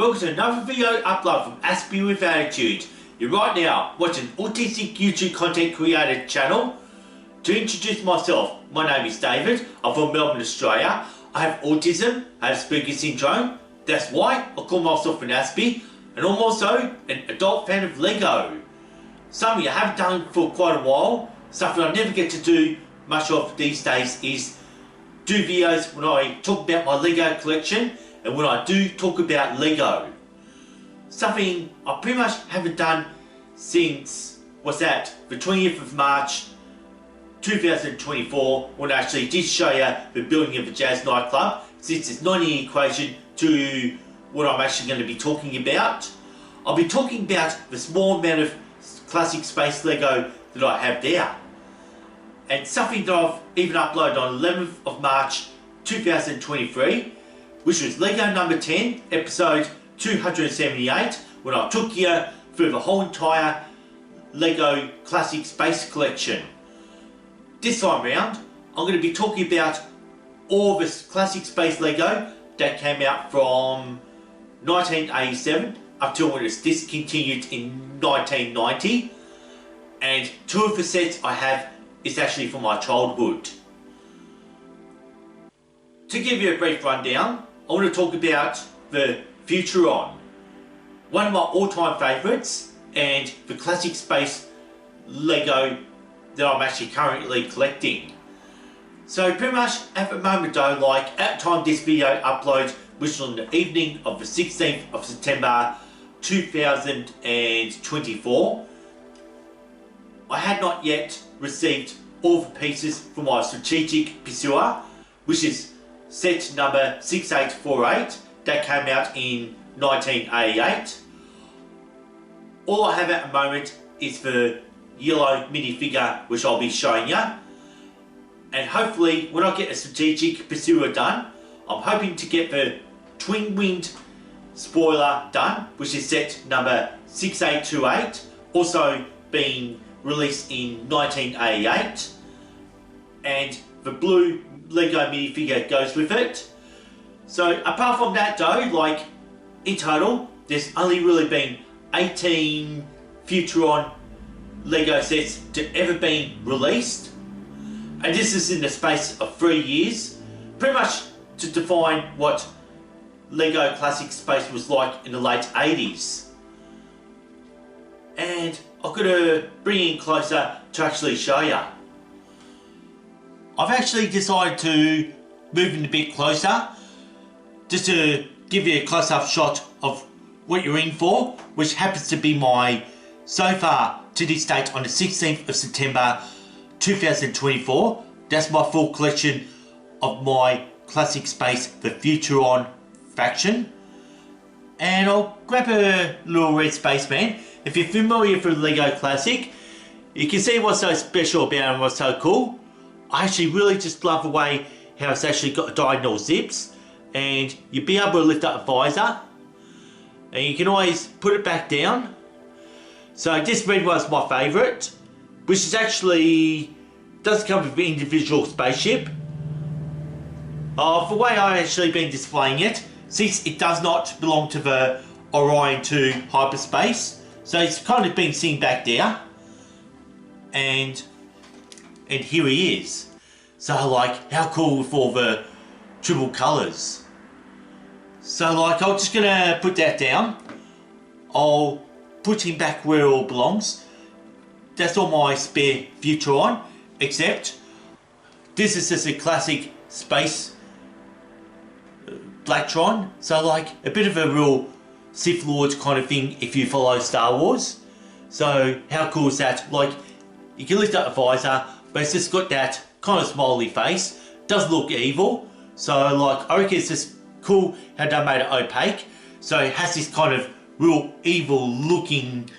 welcome to another video upload from Aspie with Attitude. You're right now watching autistic YouTube content creator channel. To introduce myself, my name is David. I'm from Melbourne, Australia. I have autism, I have Asperger's syndrome. That's why I call myself an Aspie, and I'm also an adult fan of Lego. Something I haven't done for quite a while, something I never get to do much of these days, is do videos when I talk about my Lego collection and when I do talk about Lego. Something I pretty much haven't done since, what's that, the 20th of March 2024, when I actually did show you the building of a jazz nightclub, since it's not any equation to what I'm actually going to be talking about. I'll be talking about the small amount of classic space Lego that I have there. And something that I've even uploaded on 11th of March 2023, which was Lego number 10, episode 278, when I took you through the whole entire Lego classic space collection. This time round, I'm going to be talking about all this classic space Lego that came out from 1987 up till when it was discontinued in 1990. And two of the sets I have is actually from my childhood. To give you a brief rundown, I want to talk about the Futuron, one of my all-time favourites, and the classic space Lego that I'm actually currently collecting. So pretty much at the moment though, like at the time this video uploads, which was on the evening of the 16th of September 2024, I had not yet received all the pieces for my strategic pursuer, which is set number 6848 that came out in 1988. All I have at the moment is the yellow minifigure, which I'll be showing you. And hopefully when I get a strategic pursuer done, I'm hoping to get the twin winged spoiler done, which is set number 6828, also being released in 1988, and the blue Lego minifigure goes with it. So apart from that though, like in total there's only really been 18 Futuron Lego sets to ever been released, and this is in the space of 3 years, pretty much to define what Lego classic space was like in the late 80s. And I've got to bring in closer to actually show you. I've actually decided to move in a bit closer, just to give you a close-up shot of what you're in for, which happens to be my, so far to this date on the 16th of September 2024, that's my full collection of my classic space, the Futuron faction. And I'll grab a little red spaceman. If you're familiar with Lego Classic, you can see what's so special about it and what's so cool. I actually really just love the way how it's actually got diagonal zips, and you'll be able to lift up the visor, and you can always put it back down. So this red one's my favourite, which is actually does come with the individual spaceship. The way I actually been displaying it, since it does not belong to the Orion 2 hyperspace, so it's kind of been seen back there, and here he is. So like, how cool with all the triple colours. So like, I'm just gonna put that down. I'll put him back where it all belongs. That's all my spare Futuron, except this is just a classic space Blacktron. So like, a bit of a real Sith Lord kind of thing if you follow Star Wars. So how cool is that? Like, you can lift up the visor, but it's just got that kind of smiley face. Doesn't look evil. So like, I reckon it's just cool how they made it opaque. So it has this kind of real evil looking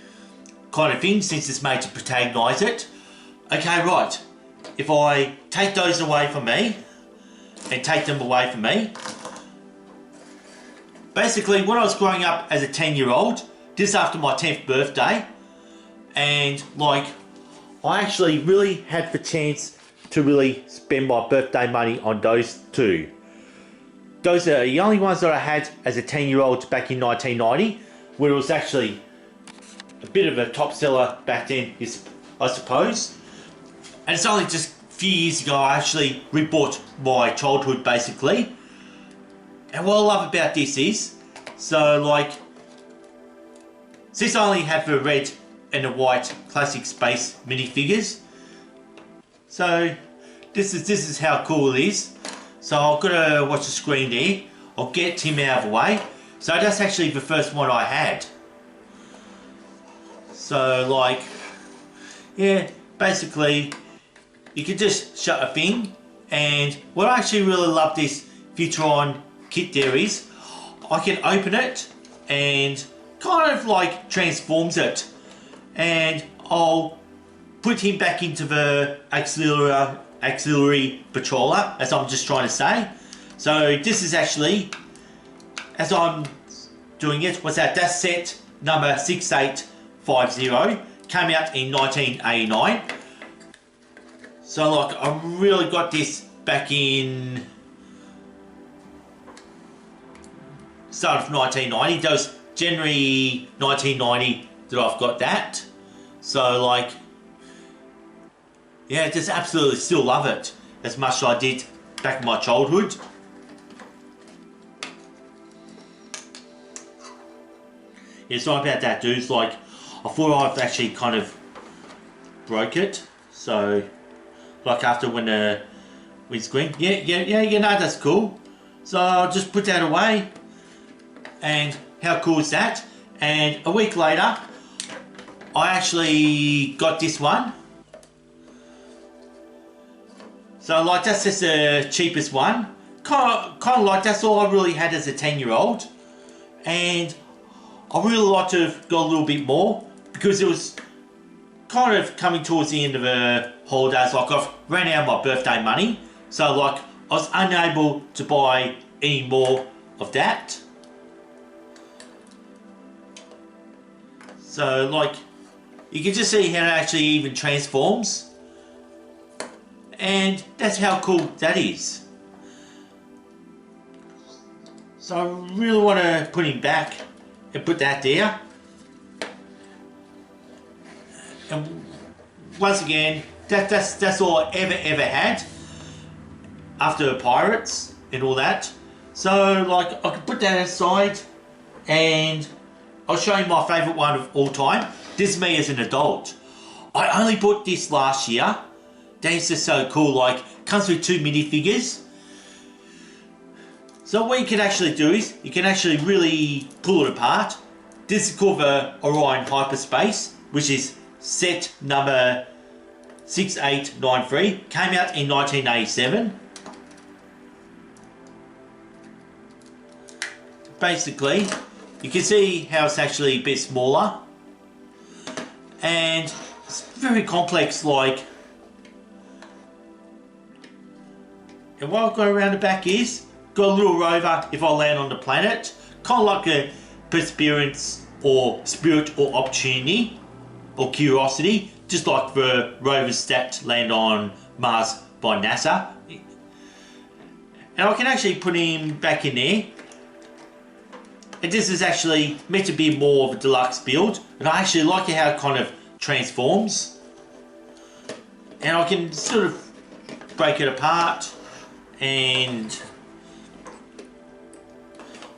kind of thing, since it's made to protagonise it. Okay, right. If I take those away from me, and take them away from me. Basically, when I was growing up as a 10-year-old, this is after my 10th birthday, and like, I actually really had the chance to really spend my birthday money on those two. those are the only ones that I had as a 10-year-old back in 1990, where it was actually a bit of a top seller back then, I suppose. And it's only just a few years ago I actually rebought my childhood, basically. And what I love about this is, so like, since I only have the red and the white classic space minifigures, so this is how cool it is. So I've got to watch the screen there. I'll get Tim out of the way. So that's actually the first one I had. So like, yeah, basically you can just shut a thing. And what I actually really love this Futuron kit there is, I can open it and kind of like transforms it. And I'll put him back into the auxiliary patroller, as I'm just trying to say. So this is actually, as I'm doing it, what's that? That's set number 6850, came out in 1989. So like, I really got this back in start of 1990. That was January 1990 that I've got that. So like, yeah, just absolutely still love it as much as I did back in my childhood. Yeah, sorry about that, dudes. Like, I thought I've actually kind of broke it. So, like after when the windscreen, yeah, no, that's cool. So I'll just put that away. And how cool is that? And a week later, I actually got this one. So like, that's just the cheapest one. Kind of like, that's all I really had as a 10-year-old. And I really like to have got a little bit more, because it was kind of coming towards the end of the holidays. Like, I've ran out of my birthday money. So like, I was unable to buy any more of that. So like, you can just see how it actually even transforms. And that's how cool that is. So I really want to put him back and put that there. And once again, that's all I ever had after Pirates and all that. So like, I can put that aside and I'll show you my favourite one of all time. This is me as an adult. I only bought this last year. That is just so cool. Like, comes with 2 minifigures. So what you can actually do is, you can actually really pull it apart. This is called the Orion Hyperspace, which is set number 6893. Came out in 1987. Basically, you can see how it's actually a bit smaller. And it's very complex, like. And what I've got around the back is, got a little rover if I land on the planet. Kind of like a Perseverance or Spirit or Opportunity or Curiosity. Just like the rovers that land on Mars by NASA. And I can actually put him back in there. And this is actually meant to be more of a deluxe build. And I actually like how it kind of transforms. And I can sort of break it apart. And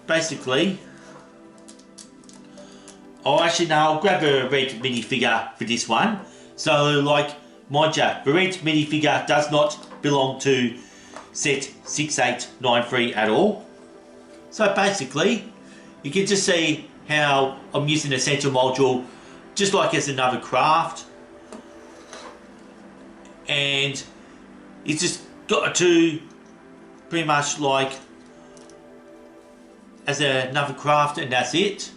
basically, I'll grab a red minifigure for this one. So like, mind you, the red minifigure does not belong to set 6893 at all. So basically, you can just see how I'm using the center module just like as another craft. And it's just got to pretty much like as another craft, and that's it.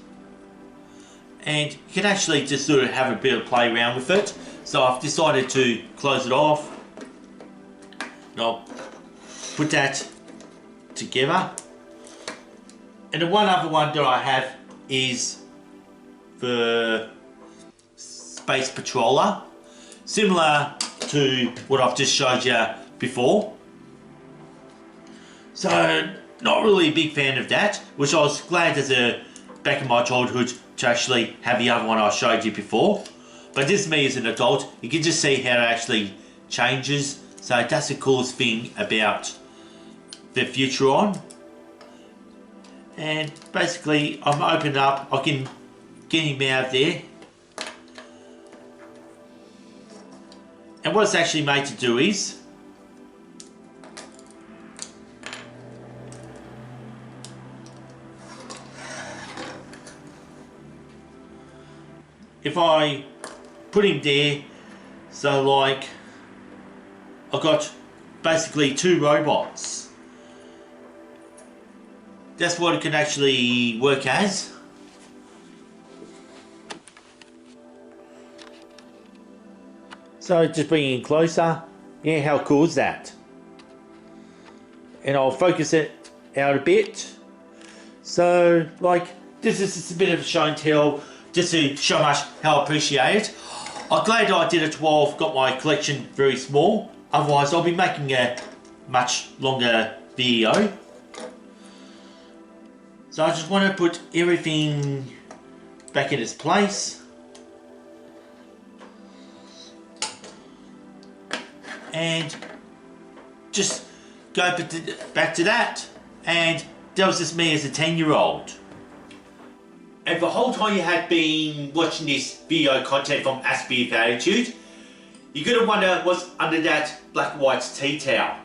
And you can actually just sort of have a bit of play around with it. So I've decided to close it off. And I'll put that together. And the one other one that I have is the Space Patroller, similar to what I've just showed you before. So not really a big fan of that, which I was glad as a back in my childhood to actually have the other one I showed you before. But this is me as an adult. You can just see how it actually changes. So that's the coolest thing about the Futuron. And basically I'm opening up, I can get him out there. And what it's actually made to do is if I put him there, so like I've got basically two robots. That's what it can actually work as. So just bringing it closer. Yeah, how cool is that? And I'll focus it out a bit. So like this is just a bit of a show and tell, just to show how I appreciate it. I'm glad I did it while I've got my collection very small. Otherwise I'll be making a much longer video. So I just want to put everything back in its place. And just go back to that. And that was just me as a 10-year-old. And the whole time you had been watching this video content from Aspie with Attitude, you're going to wonder what's under that black and white tea towel.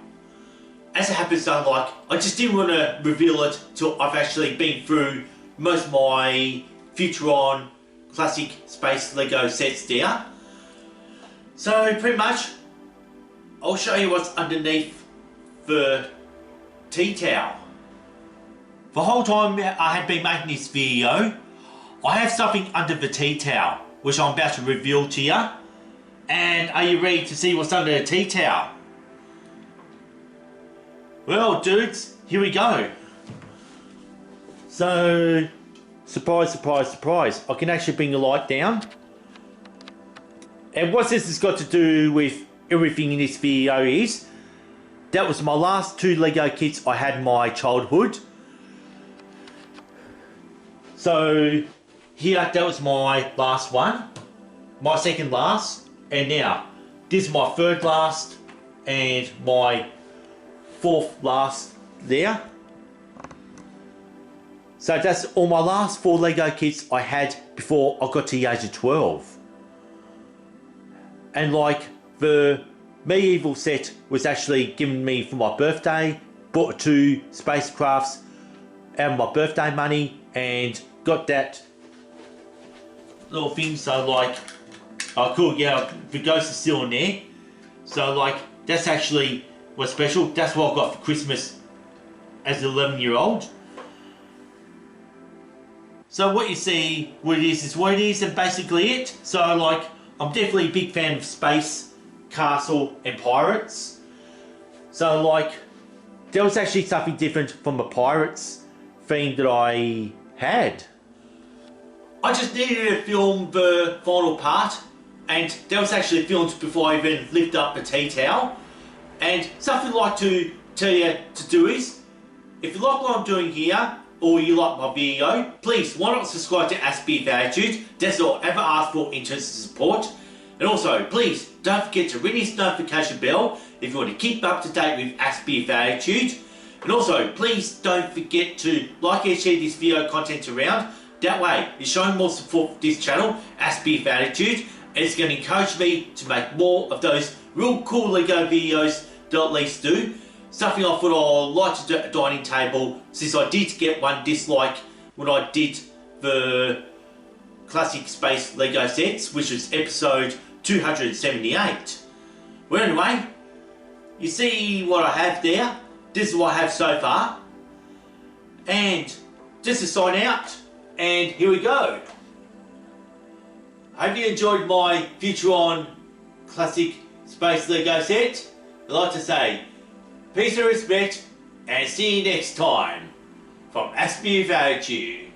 As it happens though, like, I just didn't want to reveal it till I've actually been through most of my Futuron classic space Lego sets there. So pretty much, I'll show you what's underneath the tea towel. The whole time I had been making this video, I have something under the tea towel, which I'm about to reveal to you. And are you ready to see what's under the tea towel? Well, dudes, here we go. So, surprise, surprise, surprise. I can actually bring the light down. And what this has got to do with everything in this video is, that was my last two Lego kits I had in my childhood. So, here, that was my last one. My second last. And now, this is my third last. And my fourth last there. So that's all my last 4 Lego kits I had before I got to the age of 12. And like, the medieval set was actually given me for my birthday. Bought 2 spacecrafts out of my birthday money and got that little thing. So like, oh cool, yeah, the ghost is still in there. So like, that's actually what's special. That's what I got for Christmas as an 11-year-old. So what you see, what it is what it is, and basically it. So like, I'm definitely a big fan of space, castle and pirates. So like, there was actually something different from the pirates theme that I had. I just needed to film the final part, and that was actually filmed before I even lifted up the tea towel. And something I'd like to tell you to do is, if you like what I'm doing here, or you like my video, please why not subscribe to Aspie with Attitude. That's all I ever ask for in terms of support. And also, please don't forget to ring this notification bell if you want to keep up to date with Aspie with Attitude. And also, please don't forget to like and share this video content around. That way, you're showing more support for this channel, Aspie with Attitude, and it's going to encourage me to make more of those real cool Lego videos that I at least do. Something I thought I'd like to do at a dining table, since I did get one dislike when I did the classic space Lego sets, which was episode 278. Well anyway, you see what I have there. This is what I have so far. And just to sign out, and here we go. I hope you enjoyed my Futuron classic space Lego set. I'd like to say peace and respect, and see you next time from Aspie with Attitude.